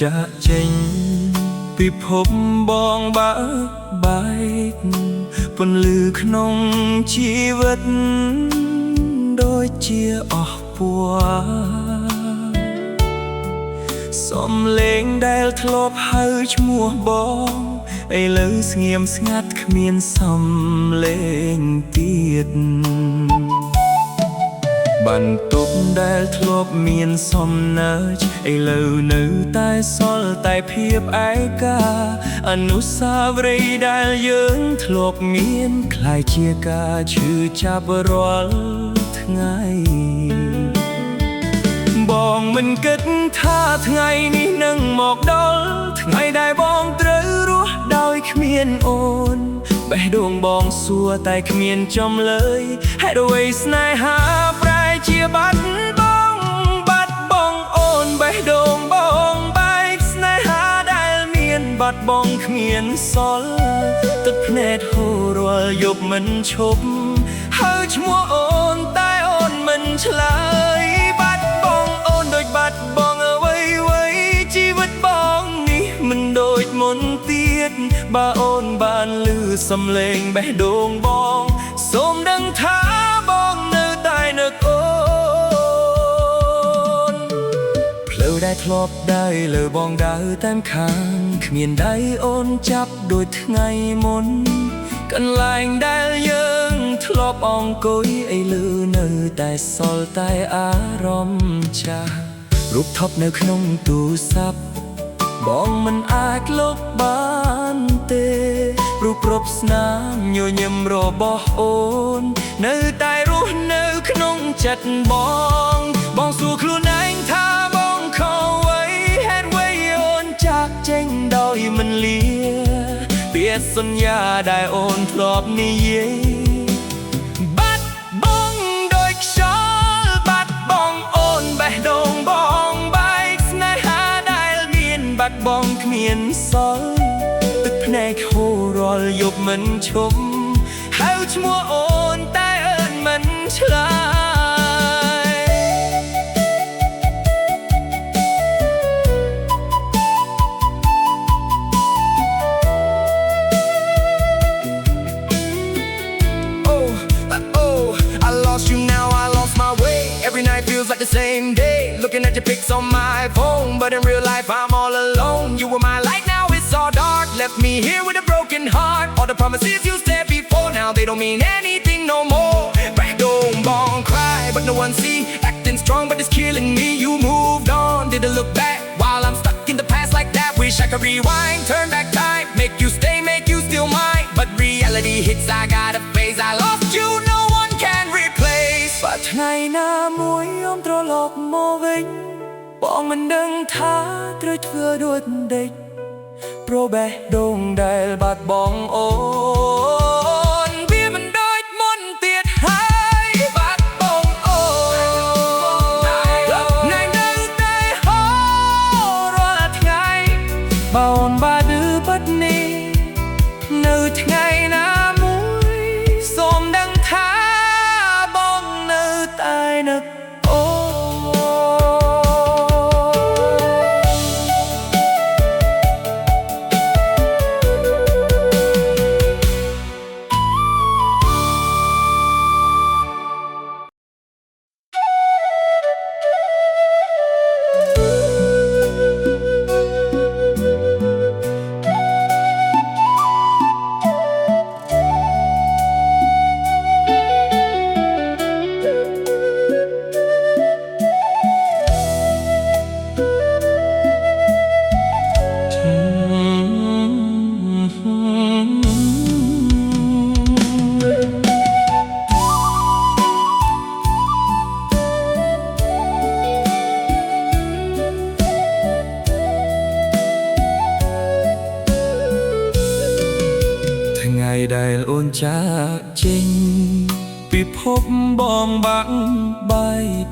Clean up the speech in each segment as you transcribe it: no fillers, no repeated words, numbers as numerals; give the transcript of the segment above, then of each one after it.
จะเจ๋งពិភពបងបើកបែកពន្លឺក្នុងជីវិតដូចជាអស់ពួរសំឡេងដែលធ្លាប់ហៅឈ្មោះបងឥឡូវស្ងៀមស្ងាត់គ្មានសំឡេងទៀតបន្ទប់ដែលធ្លាប់មានសំណើចឥឡូវនៅតែសល់តែភាពឯកាអនុស្សាវរីយ៍ដែលយើងធ្លាប់មានคล้ายជាការឈឺចាប់រាល់ថ្ងៃបងមិនគិតថាថ្ងៃនេះនឹងមកដល់ថ្ងៃដែលបងត្រូវរស់ដោយគ្មានអូនបេះដូងបងសួរតែគ្មានចំលើយហេតុអ្វីស្នេហាប្រែជាបាត់បងអូនបេះដូងបងបែកស្នេហាដែលមានបាត់បងគ្មានសល់ទឹកភ្នែកហូររាល់យប់មិនឈប់ហៅឈ្មោះអូនតែអូនមិនឆ្លើយបាត់បងអូនដូចបាត់បងអ្វីជីវិតបងនេះមិនដូចមុនទៀតបើអូនបានឮសំឡេងបេះដូងបងសូមដឹងថាបងនៅតែនឹកអូនផ្លូវដែលធ្លាប់ដើរលើបងដើរតាមខាងគ្មានដៃអូនចាប់ដូចថ្ងៃមុនកន្លែងដែលយើងធ្លាប់អង្គុយឥឡូវនៅតែសល់តែអារម្មណ៍ចាស់រូបថប់នៅក្នុងទូរស័ព្ទបងមិនអាចលុបបានទេរូបរាប់ស្នាមញញឹមរបស់អូននៅតែរស់នៅក្នុងចិត្តបងសួរខ្លួនឯងថាបងខុសអ្វីហេតុអ្វីអូនចាកចេញដោយមិនលាពាក្យសន្យាដែលអូនធ្លាប់និយាយបាត់បង់ដោយខ្យល់បាត់បង់អូនបេះដូងបងបែកស្នេហាដែលមានបាត់បង់គ្មានសល់ទឹកភ្នែកហូររាល់យប់មិនឈប់ហៅឈ្មោះអូនតែអើនមិនឆ្លើយEvery night feels like the same day. Looking at your pics on my phone, but in real life I'm all alone. You were my light, now it's all dark. Left me here with a broken heart. All the promises you said before, now they don't mean anything no more. Back home, bong, cry, but no one see. Acting strong, but it's killing me. You moved on, didn't look back while I'm stuck in the past like that. Wish I could rewind, turn back time, make you stay, make you still mine. But reality hits, I gotta face. I lost you, no one can replace. បាត់ថ្ងៃណាមួយអូនត្រឡប់មកវិញបងមិនដឹងថាត្រូវធ្វើដូចដេចព្រោះបេះដូងដែលបាត់បង់អូនវាមិនដូចមុនទៀតហើយបាត់បង់អូនថ្ងៃនៅតែហូររាល់ថ្ងៃបើអូនបាត់ឬបាត់នេះនៅថ្ងៃណាមួយសូមដឹងថាតែនឹកអូថ្ងៃដែលអូនចាកចេញពិភពបងបាក់បែក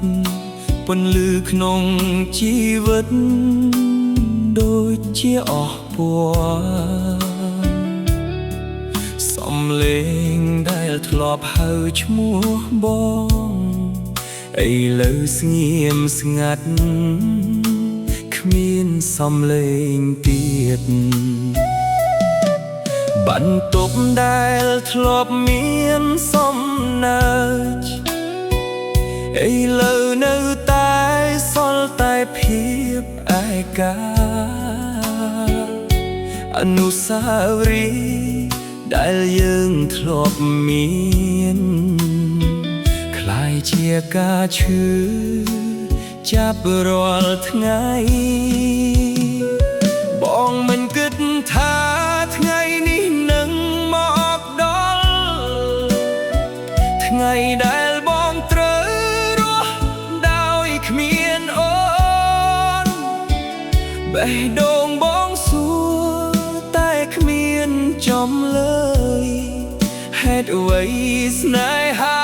ពន្លឺក្នុងជីវិតដូចជាអស់ពណ៌សំឡេងដែលធ្លាប់ហៅឈ្មោះបងឥឡូវស្ងៀមស្ងាត់គ្មាន សំឡេងទៀតបន្ទប់ដែលធ្លាប់មានសំណើចឥឡូវនៅតែសល់តែភាពឯកាអនុស្សាវរីយ៍ដែលយើងធ្លាប់មានคล้ายជាការឈឺចាប់រាល់ថ្ងៃបងមិនគិតថាថ្ងៃនេះនឹងមកដល់ថ្ងៃដែលបងត្រូវរស់ដោយគ្មានអូនបេះដូងបងសួរតែគ្មានចំលើយហេតុអ្វីស្នេហា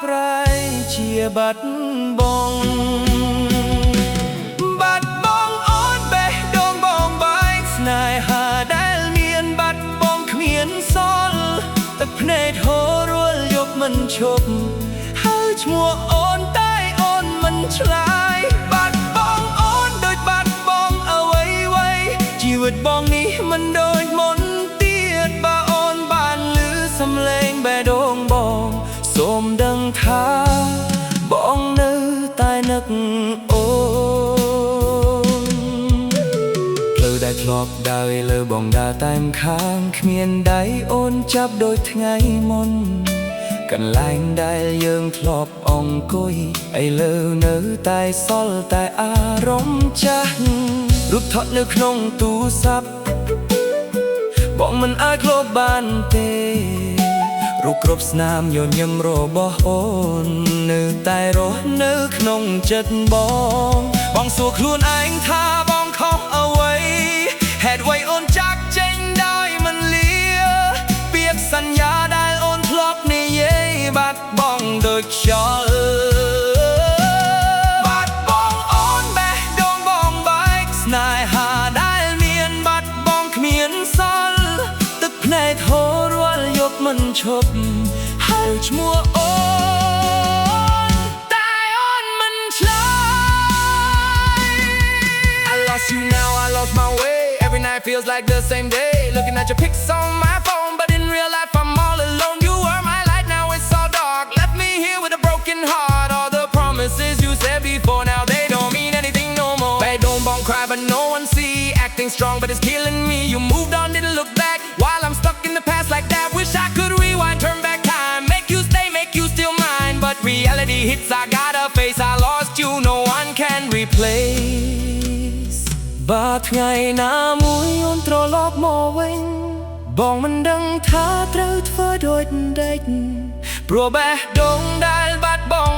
ប្រែជាបាត់បង់បាត់បង់អូនបេះដូងបងបែកស្នេហាដែលមានបាត់បង់គ្មានសល់ទឹកភ្នែកហូររួលយប់មិនឈប់ហើយឈ្មោះអូនតែអូនមិនឆ្លើយបាត់បង់អូនដូចបាត់បង់អ្វីជីវិតបងនេះមិនដូចមុនទៀតបើអូនបានឮសំឡេងបេះដូងបងសូមដឹងថាបងនៅតែនឹកអូនផ្លូវដែលធ្លាប់ដើរលើបងដើរតែម្ខាងគ្មានដៃអូនចាប់ដូចថ្ងៃមុនកន្លែងដែលយើងធ្លាប់អង្គុយឥឡូវនៅតែសល់តែអារម្មណ៍ចាស់រូបថតនៅក្នុងទូរស័ព្ទបងមិនអាចលុបបានទេរូបគ្រប់ស្នាមញញឹមរបស់អូននៅតែរស់នៅក្នុងចិត្តបងសួរខ្លួនឯងថាបងខុសអ្វីហេតុអ្វីអូនចាក់ចេញដោយមិនលាពាក្យសន្យាដែលអូនធ្លាប់និយាយបាត់បង់ដូចខ្យល់បាត់បង់អូនបេះដូងបងបែកស្នេហាដែលមានបាត់បង់គ្មានសល់ទឹកភ្នែកហូររាល់យប់មិនឈប់ហើយឈ្មោះអូនតែអូនមិនឆ្លើយ I lost you now I lost my way every night feels like the same day looking at your pics on my phone but in real life I'm all alone you were my light now it's all dark left me here with a broken heart all the promises you said before now they don't mean anything no more bad don't bong cry but no one see acting strong but it's killing me you moved on didn't look back while I'm stuck in the past like that wish I could rewind turn back time make you stay make you still mine but reality hits I gotta face I lost you no one can replace បើថ្ងៃណាមួយអូនត្រឡប់មកវិញបងមិនដឹងថាត្រូវធ្វើដូចដេចព្រោះបេះដូងដែលបាត់បង់